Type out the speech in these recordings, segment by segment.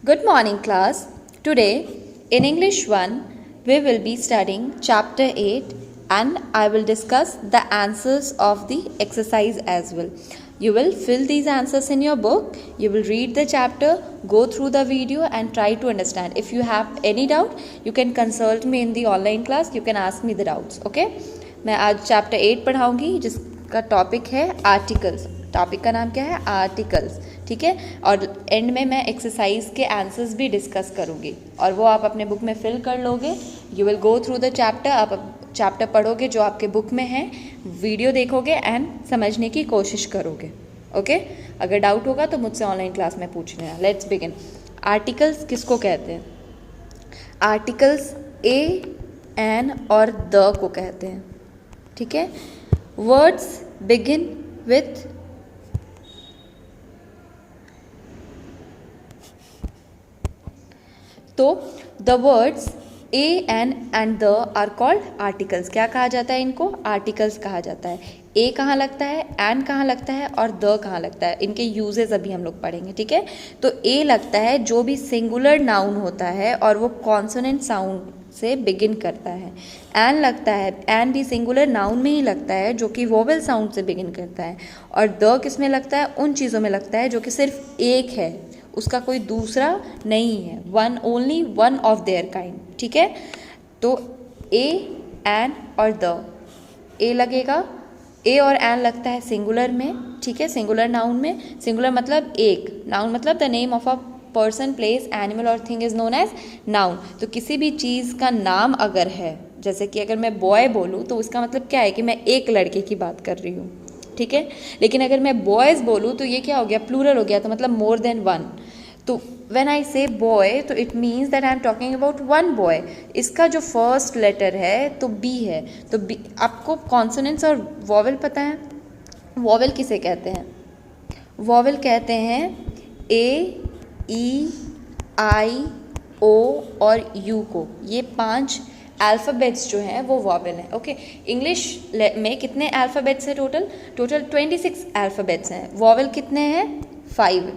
Good morning, class. Today, in English 1, we will be studying chapter 8 and I will discuss the answers of the exercise as well. You will fill these answers in your book, you will read the chapter, go through the video and try to understand. If you have any doubt, you can consult me in the online class, you can ask me the doubts, okay? मैं आज chapter 8 पढ़ाऊँगी जिसका topic है articles. Topic का नाम क्या है? Articles. ठीक है, और एंड में मैं एक्सरसाइज के आंसर्स भी डिस्कस करूँगी और वो आप अपने बुक में फिल कर लोगे. You will go through the chapter. आप चैप्टर पढ़ोगे जो आपके बुक में है, वीडियो देखोगे एंड समझने की कोशिश करोगे. ओके, अगर डाउट होगा तो मुझसे ऑनलाइन क्लास में पूछ लेना. Let's begin. आर्टिकल्स किसको कहते हैं? आर्टिकल्स ए, एन और द को कहते हैं. ठीक है, वर्ड्स बिगिन विथ तो the words a, an and the are called articles. क्या कहा जाता है इनको? आर्टिकल्स कहा जाता है. ए कहाँ लगता है, एन कहाँ लगता है और द कहाँ लगता है? इनके यूजेस अभी हम लोग पढ़ेंगे. ठीक है, तो ए लगता है जो भी सिंगुलर नाउन होता है और वो कॉन्सोनेंट साउंड से बिगिन करता है. एन लगता है, एन भी सिंगुलर नाउन में ही लगता है जो कि वोवेल साउंड से बिगिन करता है. और द किस में लगता है? उन चीज़ों में लगता है जो कि सिर्फ एक है, उसका कोई दूसरा नहीं है. One, only one of their kind. ठीक है, तो ए, एन और द. ए लगेगा, ए और एन लगता है सिंगुलर में. ठीक है, सिंगुलर नाउन में. सिंगुलर मतलब एक, नाउन मतलब the name of a person, place, animal और thing is known as noun. तो किसी भी चीज़ का नाम अगर है, जैसे कि अगर मैं बॉय बोलूँ तो उसका मतलब क्या है कि मैं एक लड़के की बात कर रही हूँ. ठीक है, लेकिन अगर मैं बॉयज़ बोलूँ तो ये क्या हो गया? प्लूरल हो गया, तो मतलब मोर देन वन. तो व्हेन आई से बॉय तो it means that I am talking about one boy. इसका जो फर्स्ट लेटर है तो बी है. तो बी, आपको कॉन्सोनेंट्स और वॉवेल पता है? वॉवेल किसे कहते हैं? वॉवेल कहते हैं ए, ई, आई, ओ और यू को. ये 5 अल्फ़ाबेट्स जो हैं वो वॉवेल हैं. ओके, इंग्लिश में कितने अल्फ़ाबेट्स हैं? टोटल 26 अल्फ़ाबेट्स हैं. वॉवेल कितने हैं? 5.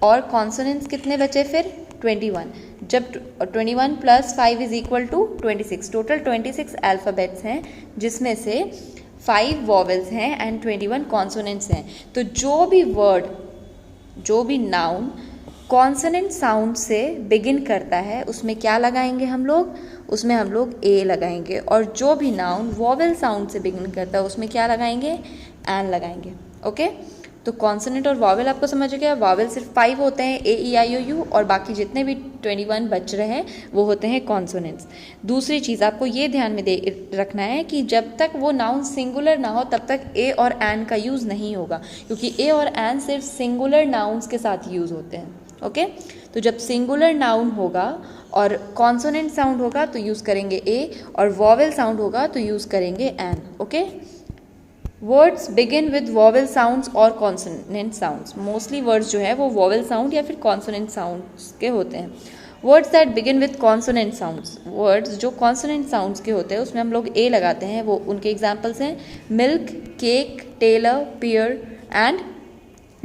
और कॉन्सोनेंट्स कितने बचे फिर? 21. जब 21 plus 5 is equal to 26. Total 26 alphabets हैं जिसमें से 5 वॉवेल्स हैं एंड 21 कॉन्सोनेंट्स हैं. तो जो भी वर्ड, जो भी नाउन कॉन्सोनेंट साउंड से बिगिन करता है उसमें क्या लगाएंगे हम लोग? उसमें हम लोग ए लगाएंगे. और जो भी नाउन वॉवेल साउंड से बिगिन करता है उसमें क्या लगाएंगे? एन लगाएंगे. ओके, तो कॉन्सोनेंट और वॉवेल आपको समझ गया. वॉवेल सिर्फ 5 होते हैं, ए, ई, आई, ओ, यू, और बाकी जितने भी 21 बच रहे हैं वो होते हैं कॉन्सोनेंट्स. दूसरी चीज़ आपको ये ध्यान में रखना है कि जब तक वो नाउन सिंगुलर ना हो तब तक ए और एन का यूज़ नहीं होगा, क्योंकि ए और एन सिर्फ सिंगुलर नाउन्स के साथ यूज़ होते हैं. ओके, तो जब सिंगुलर नाउन होगा और कॉन्सोनेंट साउंड होगा तो यूज़ करेंगे ए, और वॉवेल साउंड होगा तो यूज़ करेंगे an. Okay, words begin with vowel sounds और कॉन्सोनेंट साउंड्स. मोस्टली वर्ड्स जो है वो वॉवेल साउंड या फिर कॉन्सोनेंट साउंड्स के होते हैं. Words that begin with consonant sounds. Words जो कॉन्सोनेंट साउंड्स के होते हैं उसमें हम लोग ए लगाते हैं. वो उनके एग्जाम्पल्स हैं milk, cake, tailor, pear and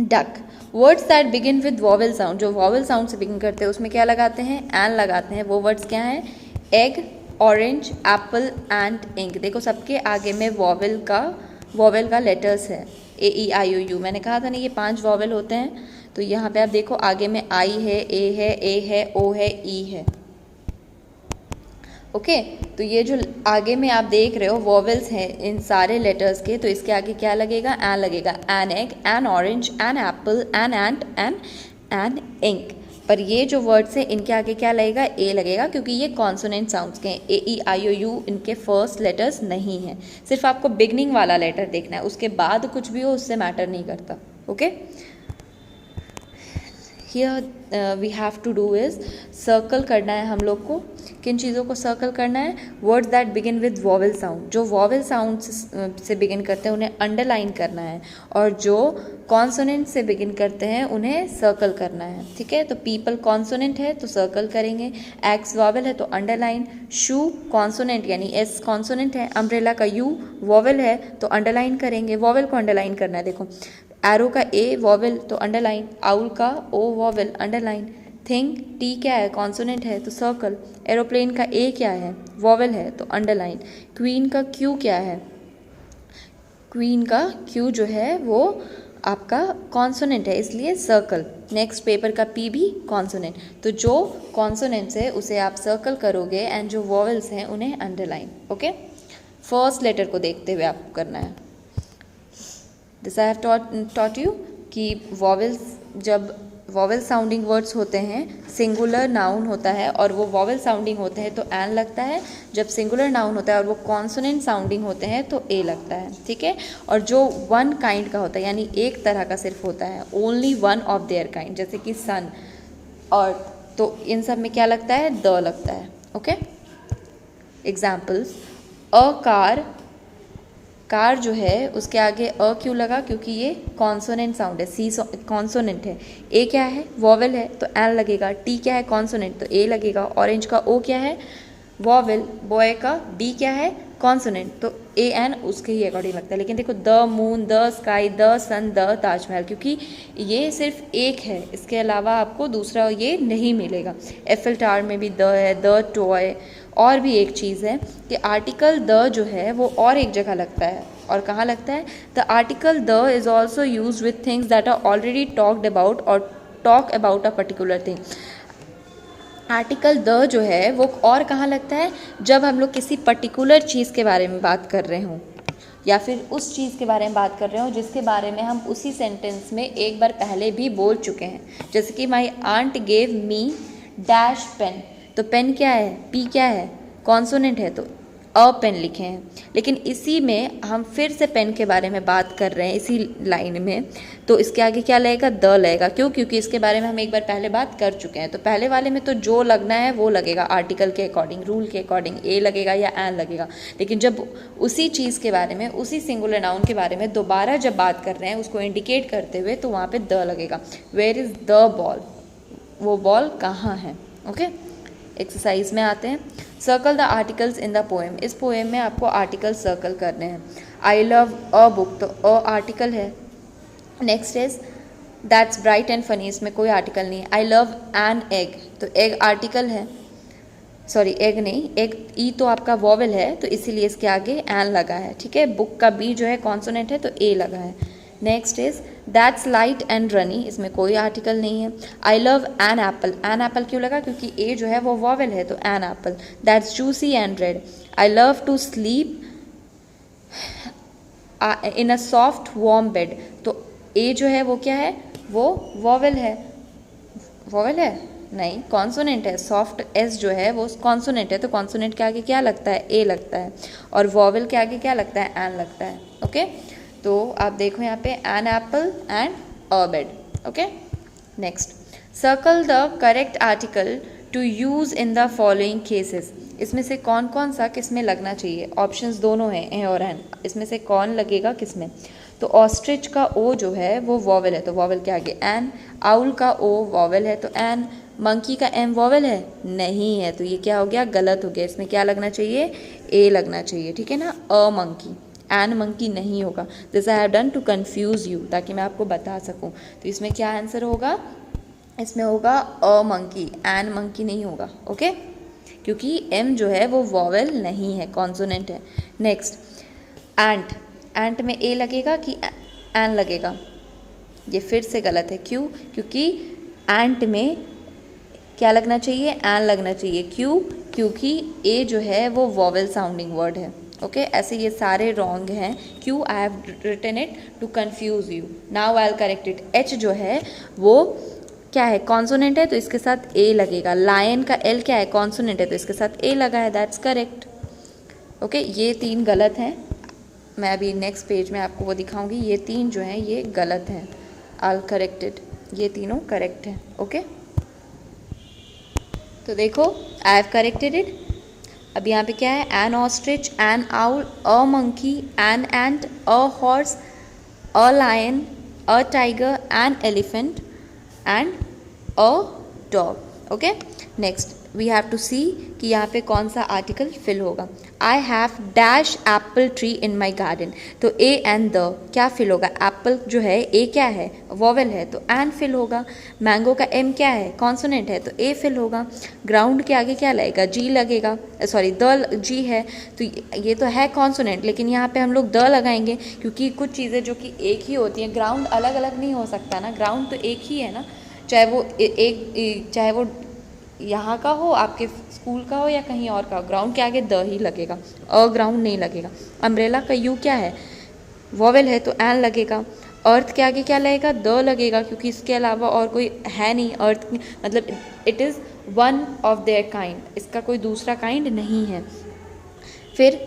duck. Words that begin with vowel sound, जो वॉवेल साउंड से बिगिन करते हैं उसमें क्या लगाते हैं? एन लगाते हैं. वो वर्ड्स क्या हैं? Egg, orange, apple and ink. देखो सबके आगे में वॉवेल का लेटर्स है, ए, ई, आई, ओ, यू. मैंने कहा था ना ये 5 वॉवेल होते हैं. तो यहाँ पे आप देखो आगे में आई है, ए है, ओ है, ई है. ओके, तो ये जो आगे में आप देख रहे हो वॉवेल्स हैं इन सारे लेटर्स के, तो इसके आगे क्या लगेगा? एन लगेगा. An egg, an orange, an apple, an ant, an ink. पर ये जो वर्ड्स हैं इनके आगे क्या लगेगा? ए लगेगा, क्योंकि ये कॉन्सोनेंट साउंड्स के हैं. ए, ई, आई, ओ, यू इनके फर्स्ट लेटर्स नहीं हैं. सिर्फ आपको बिगनिंग वाला लेटर देखना है, उसके बाद कुछ भी हो उससे मैटर नहीं करता. Okay, here we have to do is circle करना है हम लोग को. किन चीज़ों को सर्कल करना है? Words that begin with vowel sound. जो वॉवेल साउंड से बिगिन करते हैं उन्हें अंडरलाइन करना है, और जो कॉन्सोनेंट से बिगिन करते हैं उन्हें सर्कल करना है. ठीक है, तो पीपल कॉन्सोनेंट है तो सर्कल करेंगे. एक्स वॉवेल है तो अंडरलाइन. शू कॉन्सोनेंट यानी एस कॉन्सोनेंट है. अम्ब्रेला का यू वॉवेल है तो अंडरलाइन करेंगे. वॉवेल को अंडरलाइन करना है. देखो एरो का ए वॉवेल तो अंडरलाइन, आउल का ओ वॉवेल अंडरलाइन, थिंग, टी क्या है, कॉन्सोनेंट है तो सर्कल। एरोप्लेन का ए क्या है, वॉवेल है तो अंडरलाइन। क्वीन का क्यू क्या है, क्वीन का क्यू जो है वो आपका कॉन्सोनेंट है इसलिए सर्कल। नेक्स्ट पेपर का पी भी कॉन्सोनेंट, तो जो कॉन्सोनेंट्स है उसे आप सर्कल करोगे एंड जो वॉवेल्स हैं उन्हें अंडरलाइन। ओके, फर्स्ट लेटर को देखते हुए आपको करना है। This I have taught you कि वॉवेल्स, जब वॉवेल साउंडिंग वर्ड्स होते हैं, सिंगुलर नाउन होता है और वो वॉवेल साउंडिंग होते हैं तो एन लगता है। जब सिंगुलर नाउन होता है और वो कॉन्सोनेंट साउंडिंग होते हैं तो ए लगता है, ठीक है। और जो वन काइंड का होता है यानी एक तरह का सिर्फ होता है, only one of their kind, जैसे कि सन, अर्थ, तो इन सब में क्या लगता है, द लगता है। Okay, examples, a car, car जो है उसके आगे अ क्यों लगा, क्योंकि ये कॉन्सोनेंट साउंड है, सी कॉन्सोनेंट है। ए क्या है, वॉवेल है तो एन लगेगा। टी क्या है, कॉन्सोनेंट तो ए लगेगा। ऑरेंज का ओ क्या है, वॉवेल। बॉय का डी क्या है, कॉन्सोनेंट तो ए एन उसके ही अकॉर्डिंग लगता है। लेकिन देखो the moon, the sky, the sun, the Taj Mahal, क्योंकि ये सिर्फ एक है, इसके अलावा आपको दूसरा ये नहीं मिलेगा। एफएल टावर में भी द है, द टॉय। और भी एक चीज़ है कि आर्टिकल द जो है वो और एक जगह लगता है, और कहाँ लगता है, the article the is also use with things that are already talked about और talk about a particular thing. Article the जो है वो और कहाँ लगता है, जब हम लोग किसी पर्टिकुलर चीज़ के बारे में बात कर रहे हों या फिर उस चीज़ के बारे में बात कर रहे हो जिसके बारे में हम उसी सेंटेंस में एक बार पहले भी बोल चुके हैं। जैसे कि my aunt gave me dash pen, तो पेन क्या है, पी क्या है, कॉन्सोनेंट है तो अ पेन लिखे हैं। लेकिन इसी में हम फिर से पेन के बारे में बात कर रहे हैं इसी लाइन में, तो इसके आगे क्या लगेगा, द लगेगा। क्यों, क्योंकि इसके बारे में हम एक बार पहले बात कर चुके हैं। तो पहले वाले में तो जो लगना है वो लगेगा आर्टिकल के अकॉर्डिंग, रूल के अकॉर्डिंग, ए लगेगा या एन लगेगा। लेकिन जब उसी चीज़ के बारे में, उसी सिंगुलर नाउन के बारे में दोबारा जब बात कर रहे हैं उसको इंडिकेट करते हुए, तो वहाँ पर द लगेगा। वेयर इज़ द बॉल, वो बॉल कहाँ है। ओके, एक्सरसाइज में आते हैं। Circle the articles in the poem, इस पोएम में आपको आर्टिकल सर्कल करने हैं। आई लव अ बुक, तो अ आर्टिकल है। Next is that's bright and funny, इसमें कोई आर्टिकल नहीं है। आई लव एन एग, तो एग आर्टिकल है, सॉरी एग नहीं, एग ई तो आपका वॉवेल है तो इसीलिए इसके आगे एन लगा है, ठीक है। बुक का बी जो है कॉन्सोनेंट है तो ए लगा है। Next is that's light and runny, इसमें कोई आर्टिकल नहीं है। I love an apple, an apple क्यों लगा, क्योंकि ए जो है वो वॉवेल है तो an apple. That's juicy and red, I love to sleep in a soft warm bed, तो ए जो है वो क्या है, वो वॉवेल है, वॉवेल है नहीं, कॉन्सोनेंट है। सॉफ्ट एस जो है वो कॉन्सोनेंट है तो कॉन्सोनेंट के आगे क्या लगता है, ए लगता है, और वॉवेल के आगे क्या लगता है, एन लगता है। ओके, तो आप देखो यहाँ पे an apple and a bed. Okay, next, circle the correct article to use in the following cases, इसमें से कौन कौन सा किस में लगना चाहिए। ऑप्शंस दोनों हैं, ए और एन, इसमें से कौन लगेगा किस में। तो ऑस्ट्रिच का ओ जो है वो वॉवेल है तो वॉवेल के आगे एन। आउल का ओ वॉवेल है तो एन। मंकी का एम वॉवेल है नहीं है तो ये क्या हो गया, गलत हो गया। इसमें क्या लगना चाहिए, ए लगना चाहिए, ठीक है ना। अ मंकी, एन मंकी नहीं होगा। This I have done to confuse you, ताकि मैं आपको बता सकूं। तो इसमें क्या आंसर होगा, इसमें होगा अ मंकी, एन मंकी नहीं होगा। ओके, क्योंकि एम जो है वो वॉवेल नहीं है, कॉन्सोनेंट है। नेक्स्ट, एंट, एंट में ए लगेगा कि एन लगेगा, ये फिर से गलत है। क्यों, क्योंकि एंट में क्या लगना चाहिए, एन लगना चाहिए। क्यों, क्योंकि ए जो है वो वॉवेल साउंडिंग वर्ड है। ओके, ऐसे ये सारे रॉन्ग हैं। क्यों, I have written it to confuse you, now I will correct it. H जो है वो क्या है, कॉन्सोनेंट है तो इसके साथ ए लगेगा। लायन का एल क्या है, कॉन्सोनेंट है तो इसके साथ ए लगा है, दैट्स करेक्ट। ओके, ये तीन गलत हैं, मैं अभी नेक्स्ट पेज में आपको वो दिखाऊंगी। ये तीन जो हैं ये गलत हैं, आई विल करेक्ट इट, ये तीनों करेक्ट हैं। ओके, तो देखो आई हैव करेक्टेड इट। अब यहाँ पे क्या है, an ostrich, an owl, a monkey, an ant, a horse, a lion, a tiger, an elephant and a dog. Okay, next, we have to see कि यहाँ पे कौन सा आर्टिकल फिल होगा। I have dash apple tree in my garden, तो a and the क्या fill होगा? Apple जो है ए क्या है? वॉवेल है, तो एन फिल होगा। मैंगो का एम क्या है? कॉन्सोनेंट है, तो ए फिल होगा। ग्राउंड के आगे क्या लगेगा? जी लगेगा, सॉरी द जी है, तो ये तो है कॉन्सोनेंट, लेकिन यहाँ पे हम लोग द लगाएंगे क्योंकि कुछ चीज़ें जो कि एक ही होती हैं, ग्राउंड अलग अलग नहीं हो सकता ना, ग्राउंड तो एक ही है ना, चाहे वो चाहे वो यहाँ का हो, आपके स्कूल का हो या कहीं और का हो, ग्राउंड के आगे द ही लगेगा, अ ग्राउंड नहीं लगेगा। अम्ब्रेला का यू क्या है? वॉवेल है, तो एन लगेगा। अर्थ के आगे क्या लगेगा? द लगेगा, क्योंकि इसके अलावा और कोई है नहीं। अर्थ मतलब it is one of their kind, इसका कोई दूसरा काइंड नहीं है। फिर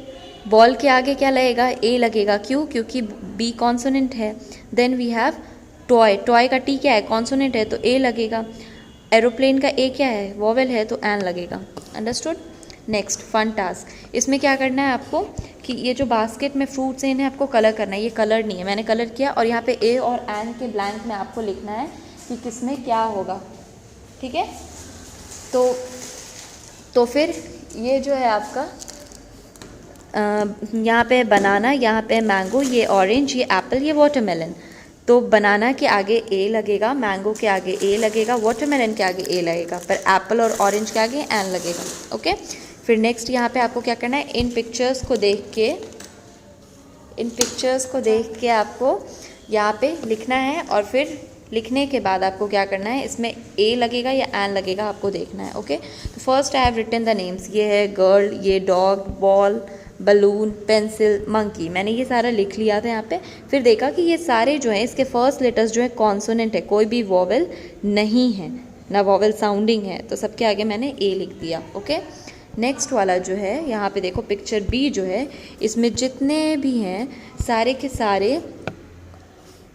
बॉल के आगे क्या लगेगा? ए लगेगा, क्यों? क्योंकि बी कॉन्सोनेंट है। Then we have toy, toy का टी क्या है? कॉन्सोनेंट है, तो ए लगेगा। एरोप्लेन का ए क्या है? वॉवेल है, तो एन लगेगा। अंडरस्टूड? नेक्स्ट फन टास्क, इसमें क्या करना है आपको कि ये जो बास्केट में फ्रूट्स हैं इन्हें आपको कलर करना है। ये कलर नहीं है, मैंने कलर किया, और यहाँ पे ए और एन के ब्लैंक में आपको लिखना है कि किसमें क्या होगा, ठीक है? तो फिर ये जो है आपका यहाँ पे बनाना, यहाँ पे मैंगो, ये ऑरेंज, ये एप्पल, ये वाटरमेलन। तो बनाना के आगे ए लगेगा, मैंगो के आगे ए लगेगा, वाटरमेलन के आगे ए लगेगा, पर एप्पल और ऑरेंज के आगे एन लगेगा। ओके, फिर नेक्स्ट यहाँ पे आपको क्या करना है? इन पिक्चर्स को देख के आपको यहाँ पे लिखना है, और फिर लिखने के बाद आपको क्या करना है? इसमें ए लगेगा या एन लगेगा आपको देखना है। ओके, तो first I have written the names, ये है गर्ल, ये dog, ball, balloon, pencil, monkey. मैंने ये सारा लिख लिया था यहाँ पे। फिर देखा कि ये सारे जो हैं इसके फर्स्ट लेटर्स जो है कॉन्सोनेंट है, कोई भी वॉवेल नहीं है, ना वॉवेल साउंडिंग है, तो सबके आगे मैंने ए लिख दिया। ओके, नेक्स्ट वाला जो है यहाँ पे देखो, पिक्चर बी जो है, इसमें जितने भी हैं सारे के सारे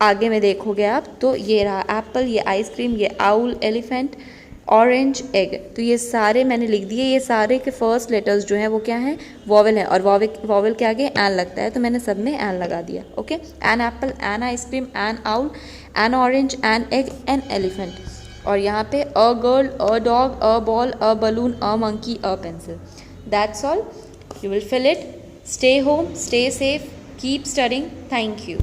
आगे में देखोगे आप तो ये रहा एप्पल, ये आइसक्रीम, ये आउल, एलिफेंट, ऑरेंज, एग। तो ये सारे मैंने लिख दिए। ये सारे के फर्स्ट लेटर्स जो हैं वो क्या हैं? वॉवेल है, और वॉवेल के आगे एन लगता है, तो मैंने सब में एन लगा दिया। Okay, an apple, an ice cream, an owl, an orange, an egg, an elephant. और यहाँ पे a girl, a dog, a ball, a balloon, a monkey, a pencil. That's all. You will fill it. Stay home, stay safe, keep studying. Thank you.